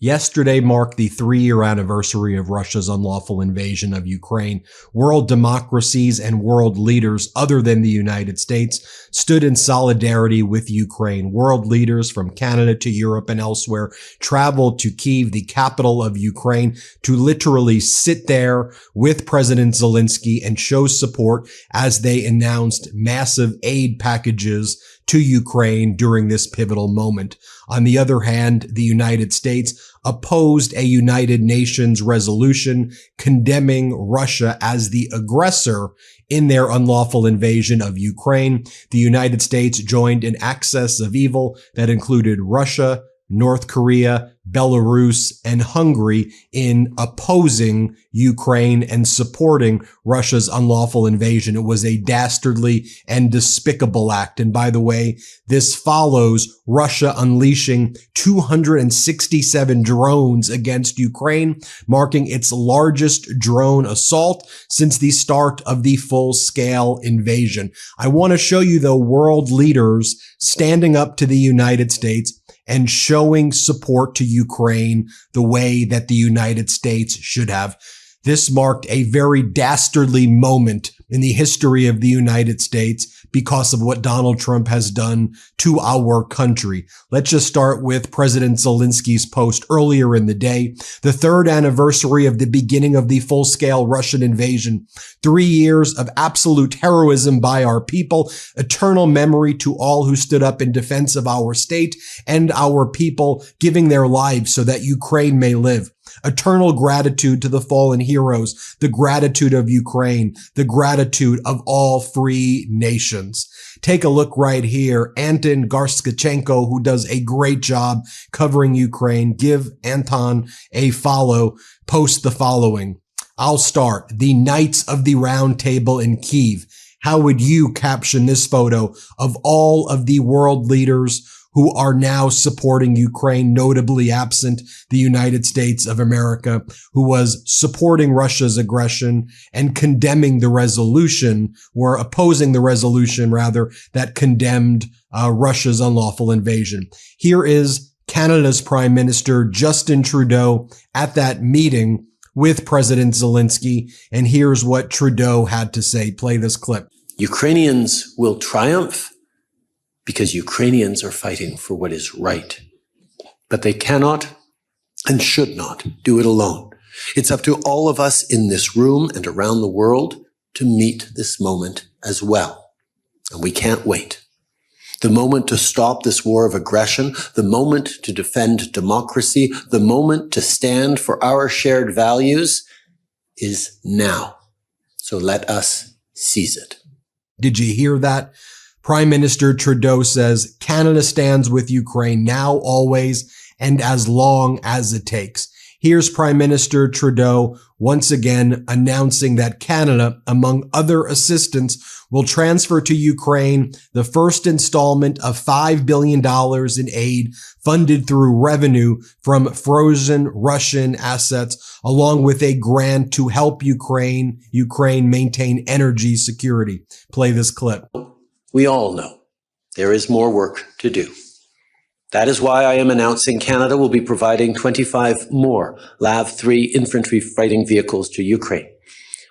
Yesterday marked the 3-year anniversary of Russia's unlawful invasion of Ukraine. World democracies and world leaders other than the United States stood in solidarity with Ukraine. World leaders from Canada to Europe and elsewhere traveled to Kyiv, the capital of Ukraine, to literally sit there with President Zelensky and show support as they announced massive aid packages to Ukraine during this pivotal moment. On the other hand, the United States opposed a United Nations resolution condemning Russia as the aggressor in their unlawful invasion of Ukraine. The United States joined an axis of evil that included Russia, North Korea, Belarus, and Hungary in opposing Ukraine and supporting Russia's unlawful invasion. It was a dastardly and despicable act. And by the way, this follows Russia unleashing 267 drones against Ukraine, marking its largest drone assault since the start of the full-scale invasion. I want to show you the world leaders standing up to the United States and showing support to Ukraine the way that the United States should have. This marked a very dastardly moment in the history of the United States because of what Donald Trump has done to our country. Let's just start with President Zelensky's post earlier in the day. The 3rd anniversary of the beginning of the full-scale Russian invasion. 3 years of absolute heroism by our people. Eternal memory to all who stood up in defense of our state and our people, giving their lives so that Ukraine may live. Eternal gratitude to the fallen heroes, the gratitude of Ukraine, the gratitude of all free nations. Take a look right here. Anton Garskachenko, who does a great job covering Ukraine. Give Anton a follow. Post the following. I'll start. The Knights of the Round Table in Kyiv. How would you caption this photo of all of the world leaders who are now supporting Ukraine, notably absent the United States of America, who was supporting Russia's aggression and condemning the resolution, or opposing the resolution, rather, that condemned Russia's unlawful invasion. Here is Canada's Prime Minister Justin Trudeau at that meeting with President Zelensky, and here's what Trudeau had to say. Play this clip. Ukrainians will triumph because Ukrainians are fighting for what is right. But they cannot and should not do it alone. It's up to all of us in this room and around the world to meet this moment as well. And we can't wait. The moment to stop this war of aggression, the moment to defend democracy, the moment to stand for our shared values is now. So let us seize it. Did you hear that? Prime Minister Trudeau says Canada stands with Ukraine now, always, and as long as it takes. Here's Prime Minister Trudeau once again announcing that Canada, among other assistance, will transfer to Ukraine the first installment of $5 billion in aid funded through revenue from frozen Russian assets, along with a grant to help Ukraine maintain energy security. Play this clip. We all know there is more work to do. That is why I am announcing Canada will be providing 25 more LAV-3 infantry fighting vehicles to Ukraine.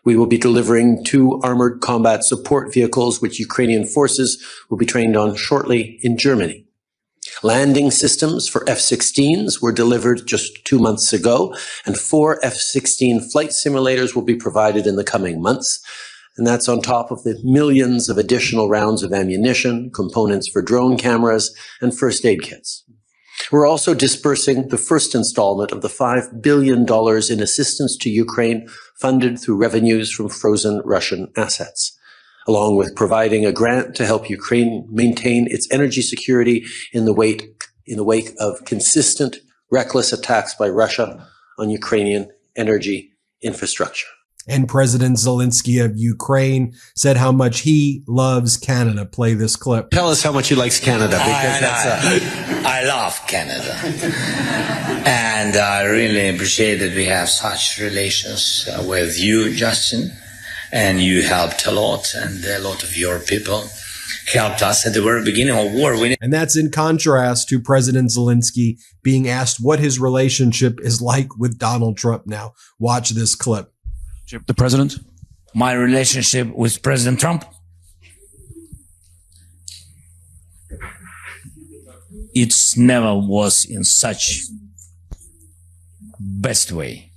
We will be delivering 2 armored combat support vehicles, which Ukrainian forces will be trained on shortly in Germany. Landing systems for F-16s were delivered just 2 months ago, and 4 F-16 flight simulators will be provided in the coming months. And that's on top of the millions of additional rounds of ammunition, components for drone cameras, and first aid kits. We're also dispersing the first installment of the $5 billion in assistance to Ukraine funded through revenues from frozen Russian assets, along with providing a grant to help Ukraine maintain its energy security in the wake of consistent, reckless attacks by Russia on Ukrainian energy infrastructure. And President Zelensky of Ukraine said how much he loves Canada. Play this clip. Tell us how much he likes Canada, because I love Canada. And I really appreciate that we have such relations with you, Justin. And you helped a lot, and a lot of your people helped us at the very beginning of war. And that's in contrast to President Zelensky being asked what his relationship is like with Donald Trump now. Watch this clip. The president? My relationship with President Trump? It never was in such best way.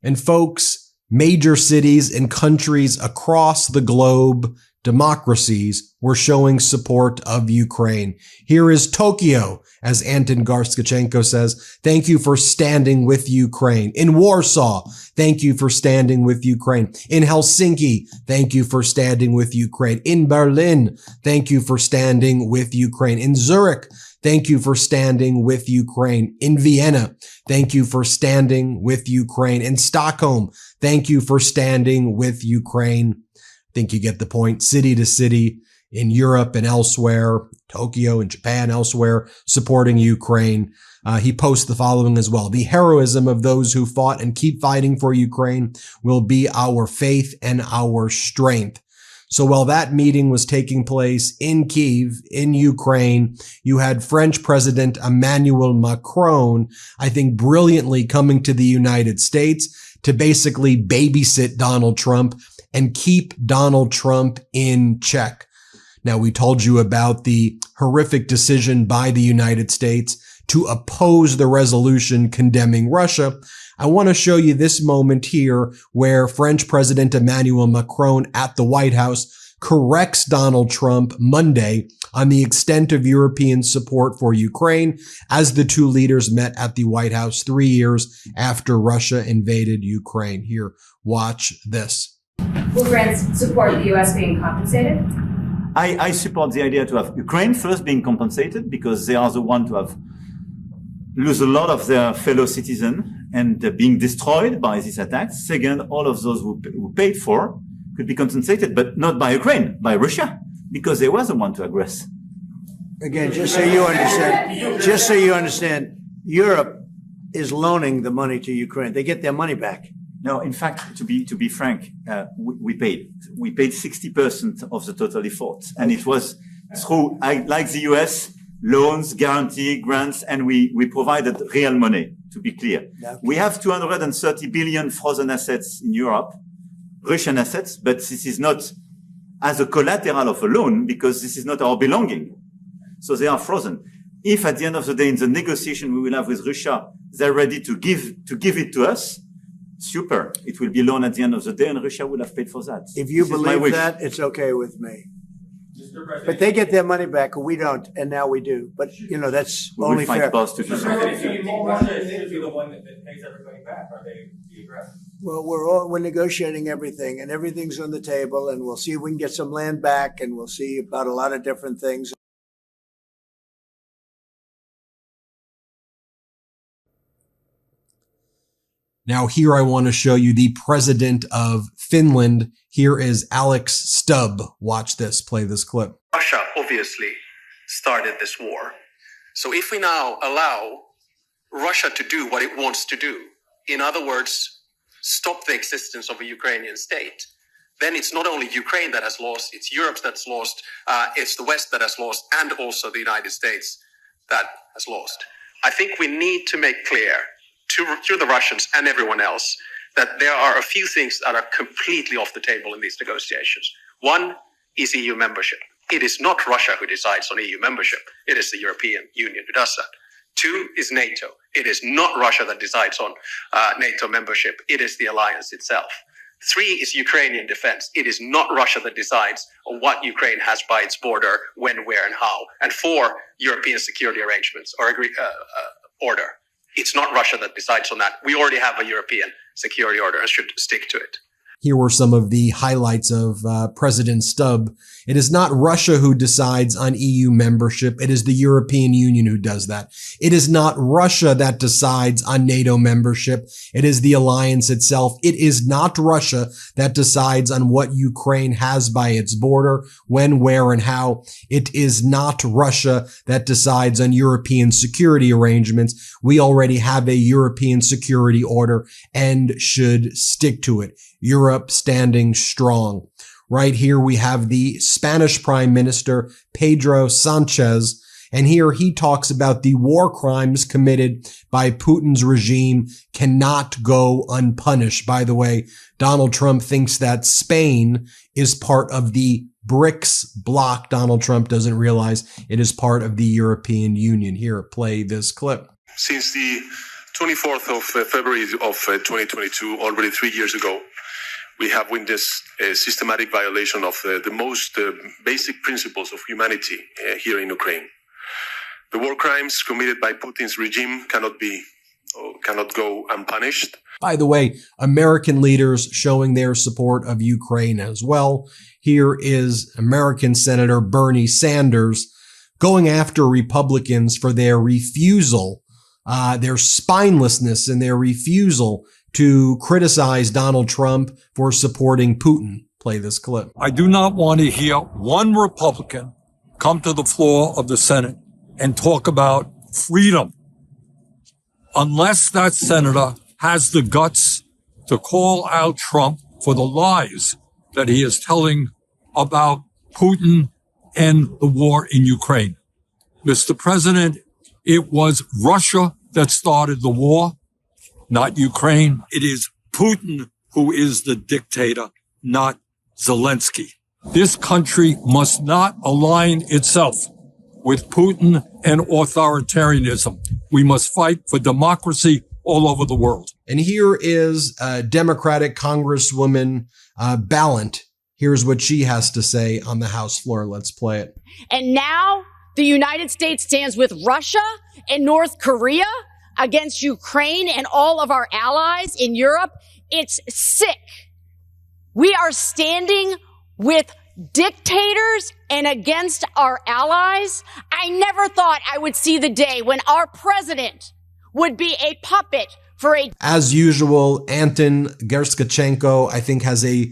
And folks, major cities and countries across the globe, democracies, were showing support of Ukraine. Here is Tokyo, as Anton Garskachenko says, thank you for standing with Ukraine. In Warsaw, thank you for standing with Ukraine. In Helsinki, thank you for standing with Ukraine. In Berlin, thank you for standing with Ukraine. In Zurich, thank you for standing with Ukraine. In Vienna, thank you for standing with Ukraine. In Stockholm, thank you for standing with Ukraine. I think you get the point. City to city in Europe and elsewhere, Tokyo and Japan, elsewhere, supporting Ukraine. He posts the following as well. The heroism of those who fought and keep fighting for Ukraine will be our faith and our strength. So while that meeting was taking place in Kyiv, in Ukraine, you had French President Emmanuel Macron, I think brilliantly coming to the United States to basically babysit Donald Trump and keep Donald Trump in check. Now, we told you about the horrific decision by the United States to oppose the resolution condemning Russia. I want to show you this moment here where French President Emmanuel Macron at the White House corrects Donald Trump Monday on the extent of European support for Ukraine as the two leaders met at the White House 3 years after Russia invaded Ukraine. Here, watch this. Will France support the U.S. being compensated? I support the idea to have Ukraine first being compensated because they are the one to have lose a lot of their fellow citizens and being destroyed by these attacks. Second, all of those who paid for could be compensated, but not by Ukraine, by Russia, because they were the one to aggress. Again, just so you understand, Europe is loaning the money to Ukraine. They get their money back. No, in fact, to be frank, we paid 60% of the total effort, and it was through, like the US, loans, guarantee, grants, and we provided real money. To be clear, okay. We have 230 billion frozen assets in Europe, Russian assets, but this is not as a collateral of a loan because this is not our belonging. So they are frozen. If at the end of the day, in the negotiation we will have with Russia, they're ready to give it to us. Super. It will be loan at the end of the day and Russia will have paid for that. If you believe that, it's okay with me. But they get their money back and we don't, and now we do. But, that's only fair. Well, we're negotiating everything and everything's on the table and we'll see if we can get some land back and we'll see about a lot of different things. Now here I want to show you the president of Finland. Here is Alex Stubb. Watch this, play this clip. Russia obviously started this war. So if we now allow Russia to do what it wants to do, in other words, stop the existence of a Ukrainian state, then it's not only Ukraine that has lost, it's Europe that's lost, it's the West that has lost, and also the United States that has lost. I think we need to make clear to the Russians and everyone else that there are a few things that are completely off the table in these negotiations. One is EU membership. It is not Russia who decides on EU membership. It is the European Union who does that. Two is NATO. It is not Russia that decides on NATO membership. It is the alliance itself. Three is Ukrainian defense. It is not Russia that decides on what Ukraine has by its border, when, where, and how. And four, European security arrangements or order. It's not Russia that decides on that. We already have a European security order and should stick to it. Here were some of the highlights of President Stubb. It is not Russia who decides on EU membership. It is the European Union who does that. It is not Russia that decides on NATO membership. It is the alliance itself. It is not Russia that decides on what Ukraine has by its border, when, where, and how. It is not Russia that decides on European security arrangements. We already have a European security order and should stick to it. Europe standing strong. Right here we have the Spanish Prime Minister, Pedro Sanchez, and here he talks about the war crimes committed by Putin's regime cannot go unpunished. By the way, Donald Trump thinks that Spain is part of the BRICS bloc. Donald Trump doesn't realize it is part of the European Union. Here, play this clip. Since the 24th of February of 2022, already 3 years ago, we have witnessed a systematic violation of the most basic principles of humanity here in Ukraine. The war crimes committed by Putin's regime cannot go unpunished. By the way, American leaders showing their support of Ukraine as well. Here is American Senator Bernie Sanders going after Republicans for their refusal, their spinelessness and their refusal to criticize Donald Trump for supporting Putin. Play this clip. I do not want to hear one Republican come to the floor of the Senate and talk about freedom unless that senator has the guts to call out Trump for the lies that he is telling about Putin and the war in Ukraine. Mr. President, it was Russia that started the war, not Ukraine. It is Putin who is the dictator, not Zelensky. This country must not align itself with Putin and authoritarianism. We must fight for democracy all over the world. And here is Democratic Congresswoman Ballant. Here's what she has to say on the House floor. Let's play it. And now the United States stands with Russia and North Korea against Ukraine and all of our allies in Europe. It's sick. We are standing with dictators and against our allies. I never thought I would see the day when our president would be a puppet for a... As usual, Anton Gerskachenko, I think, has a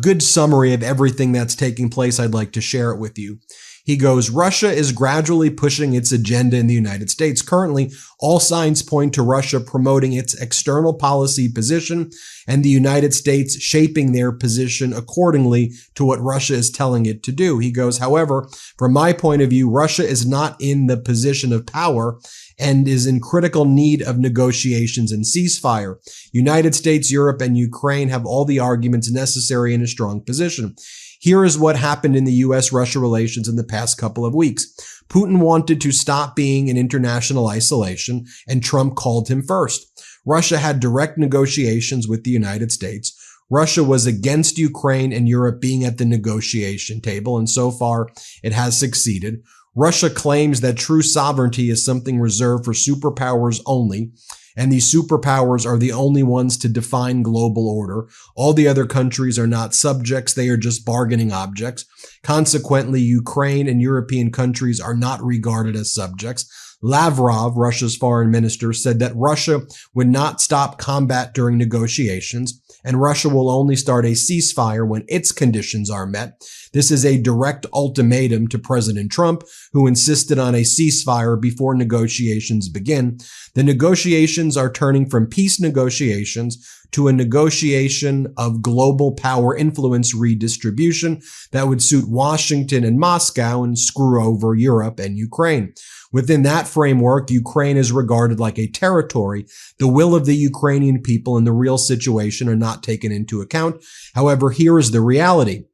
good summary of everything that's taking place. I'd like to share it with you. He goes, Russia is gradually pushing its agenda in the United States. Currently, all signs point to Russia promoting its external policy position and the United States shaping their position accordingly to what Russia is telling it to do. He goes, however, from my point of view, Russia is not in the position of power and is in critical need of negotiations and ceasefire. United States, Europe, and Ukraine have all the arguments necessary in a strong position. Here is what happened in the U.S.-Russia relations in the past couple of weeks. Putin wanted to stop being in international isolation, and Trump called him first. Russia had direct negotiations with the United States. Russia was against Ukraine and Europe being at the negotiation table, and so far it has succeeded. Russia claims that true sovereignty is something reserved for superpowers only, and these superpowers are the only ones to define global order. All the other countries are not subjects, they are just bargaining objects. Consequently, Ukraine and European countries are not regarded as subjects. Lavrov, Russia's foreign minister, said that Russia would not stop combat during negotiations, and Russia will only start a ceasefire when its conditions are met. This is a direct ultimatum to President Trump, who insisted on a ceasefire before negotiations begin. The negotiations are turning from peace negotiations to a negotiation of global power influence redistribution that would suit Washington and Moscow and screw over Europe and Ukraine. Within that framework, Ukraine is regarded like a territory. The will of the Ukrainian people and the real situation are not taken into account. However, here is the reality.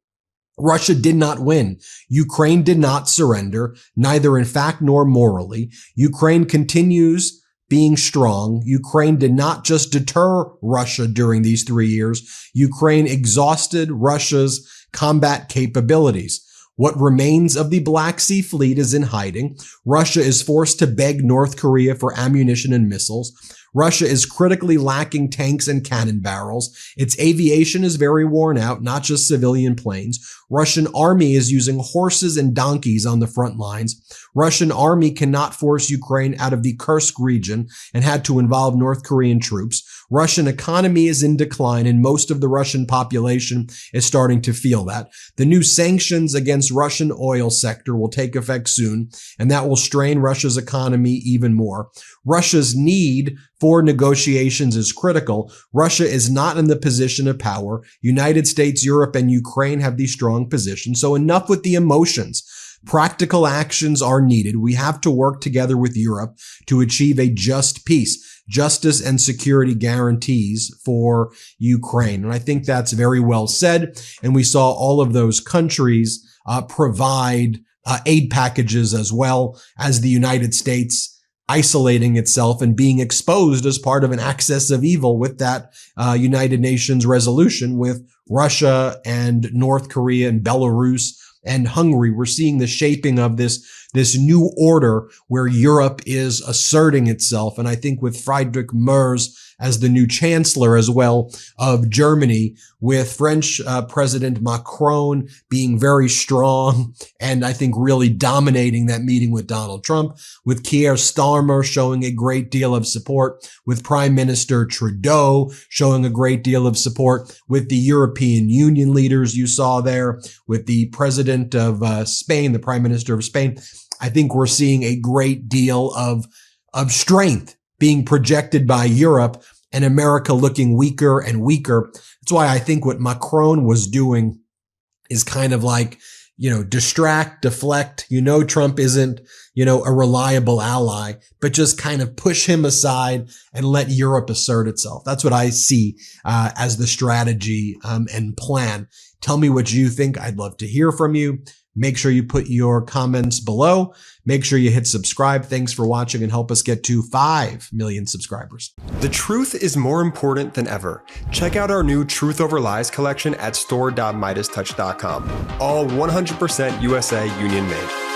Russia did not win. Ukraine did not surrender, neither in fact nor morally. Ukraine continues being strong. Ukraine did not just deter Russia during these 3 years. Ukraine exhausted Russia's combat capabilities. What remains of the Black Sea Fleet is in hiding. Russia is forced to beg North Korea for ammunition and missiles. Russia is critically lacking tanks and cannon barrels. Its aviation is very worn out, not just civilian planes. Russian army is using horses and donkeys on the front lines. Russian army cannot force Ukraine out of the Kursk region and had to involve North Korean troops. Russian economy is in decline, and most of the Russian population is starting to feel that. The new sanctions against Russian oil sector will take effect soon, and that will strain Russia's economy even more. Russia's need for negotiations is critical. Russia is not in the position of power. United States, Europe, and Ukraine have these strong positions. So enough with the emotions. Practical actions are needed. We have to work together with Europe to achieve a just peace, justice and security guarantees for Ukraine. And I think that's very well said. And we saw all of those countries provide aid packages as well as the United States isolating itself and being exposed as part of an axis of evil with that United Nations resolution with Russia and North Korea and Belarus and Hungary. We're seeing the shaping of this new order where Europe is asserting itself. And I think with Friedrich Merz as the new chancellor as well of Germany, with French President Macron being very strong and I think really dominating that meeting with Donald Trump, with Keir Starmer showing a great deal of support, with Prime Minister Trudeau showing a great deal of support, with the European Union leaders you saw there, with the President of Spain, the Prime Minister of Spain. I think we're seeing a great deal of strength being projected by Europe and America looking weaker and weaker. That's why I think what Macron was doing is kind of like, distract, deflect. Trump isn't, a reliable ally, but just kind of push him aside and let Europe assert itself. That's what I see as the strategy and plan. Tell me what you think. I'd love to hear from you. Make sure you put your comments below. Make sure you hit subscribe. Thanks for watching and help us get to 5 million subscribers. The truth is more important than ever. Check out our new Truth Over Lies collection at store.MeidasTouch.com. All 100% USA union made.